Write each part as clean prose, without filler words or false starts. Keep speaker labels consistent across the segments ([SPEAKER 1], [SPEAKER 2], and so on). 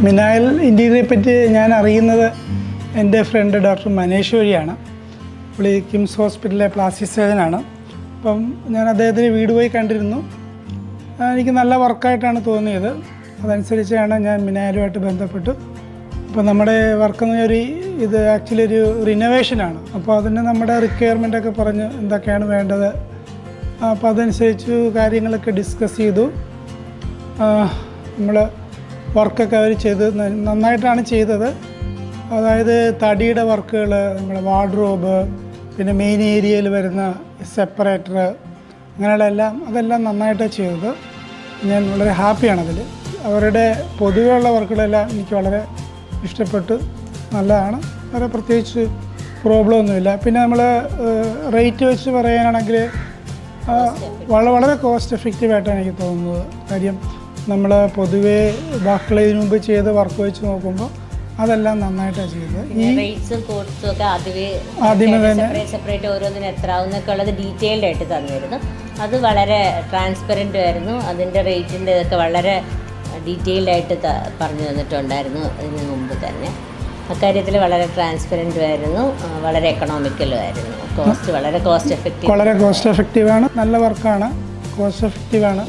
[SPEAKER 1] മിനായിൽ ഇൻറ്റീരിയറെ പറ്റി ഞാൻ അറിയുന്നത് എൻ്റെ ഫ്രണ്ട് ഡോക്ടർ മനേഷ് വഴിയാണ്. പുള്ളി കിംസ് ഹോസ്പിറ്റലിലെ പ്ലാസ്റ്റിക് സർജനാണ്. അപ്പം ഞാൻ അദ്ദേഹത്തിന് വീട് പോയി കണ്ടിരുന്നു. എനിക്ക് നല്ല വർക്കായിട്ടാണ് തോന്നിയത്. അതനുസരിച്ചാണ് ഞാൻ മിനായിലുമായിട്ട് ബന്ധപ്പെട്ടു. അപ്പോൾ നമ്മുടെ വർക്കെന്ന് ഇത് ആക്ച്വലി ഒരു റിനോവേഷനാണ്. അപ്പോൾ അതിന് നമ്മുടെ റിക്വയർമെൻറ്റൊക്കെ പറഞ്ഞ് എന്തൊക്കെയാണ് വേണ്ടത്, അപ്പോൾ അതനുസരിച്ച് കാര്യങ്ങളൊക്കെ ഡിസ്കസ് ചെയ്തു. നമ്മൾ വർക്കൊക്കെ അവർ നന്നായിട്ടാണ് ചെയ്തത്. അതായത് തടിയുടെ വർക്കുകൾ, നമ്മുടെ വാർഡ്രോബ്, പിന്നെ മെയിൻ ഏരിയയിൽ വരുന്ന സെപ്പറേറ്റർ, അതെല്ലാം നന്നായിട്ടാണ് ചെയ്തത്. ഞാൻ വളരെ ഹാപ്പിയാണതിൽ. അവരുടെ പൊതുവെയുള്ള വർക്കുകളെല്ലാം എനിക്ക് വളരെ ഇഷ്ടപ്പെട്ടു. നല്ലതാണ്, വേറെ പ്രത്യേകിച്ച് പ്രോബ്ലം ഒന്നുമില്ല. പിന്നെ നമ്മൾ റേറ്റ് വെച്ച് പറയാനാണെങ്കിൽ വളരെ കോസ്റ്റ് എഫക്റ്റീവായിട്ടാണ് എനിക്ക് തോന്നുന്നത്. കാര്യം നമ്മൾ പൊതുവേ ബാക്കിയുള്ള ഇതിനു മുമ്പ് ചെയ്ത വർക്ക് വെച്ച് നോക്കുമ്പോൾ അതെല്ലാം നന്നായിട്ടാണ് ചെയ്തത്.
[SPEAKER 2] ഈ റേറ്റ്സും കോഡ്സും ഒക്കെ ആദ്യമേ തന്നെ സെപ്പറേറ്റ് ഓരോന്നിനും എത്ര ആവുന്നൊക്കെ ഉള്ളത് ഡീറ്റെയിൽഡ് ആയിട്ട് തന്നിരുന്നു. അത് വളരെ ട്രാൻസ്പെറൻറ്റും ആയിരുന്നു. അതിൻ്റെ റേറ്റിൻ്റെ ഇതൊക്കെ വളരെ ഡീറ്റെയിൽഡ് ആയിട്ട് പറഞ്ഞു തന്നിട്ടുണ്ടായിരുന്നു ഇതിന് മുമ്പ് തന്നെ. അക്കാര്യത്തിൽ വളരെ ട്രാൻസ്പെറൻറ്റും ആയിരുന്നു, വളരെ എക്കണോമിക്കലും ആയിരുന്നു. വളരെ കോസ്റ്റ് എഫക്റ്റീവാണ്. നല്ല വർക്കാണ്, കോസ്റ്റ് എഫക്റ്റീവാണ്,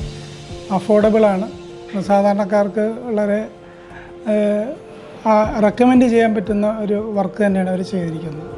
[SPEAKER 2] അഫോർഡബിളാണ്. സാധാരണക്കാർക്ക് വളരെ റെക്കമെൻഡ് ചെയ്യാൻ പറ്റുന്ന ഒരു വർക്ക് തന്നെയാണ് അവർ ചെയ്തിരിക്കുന്നത്.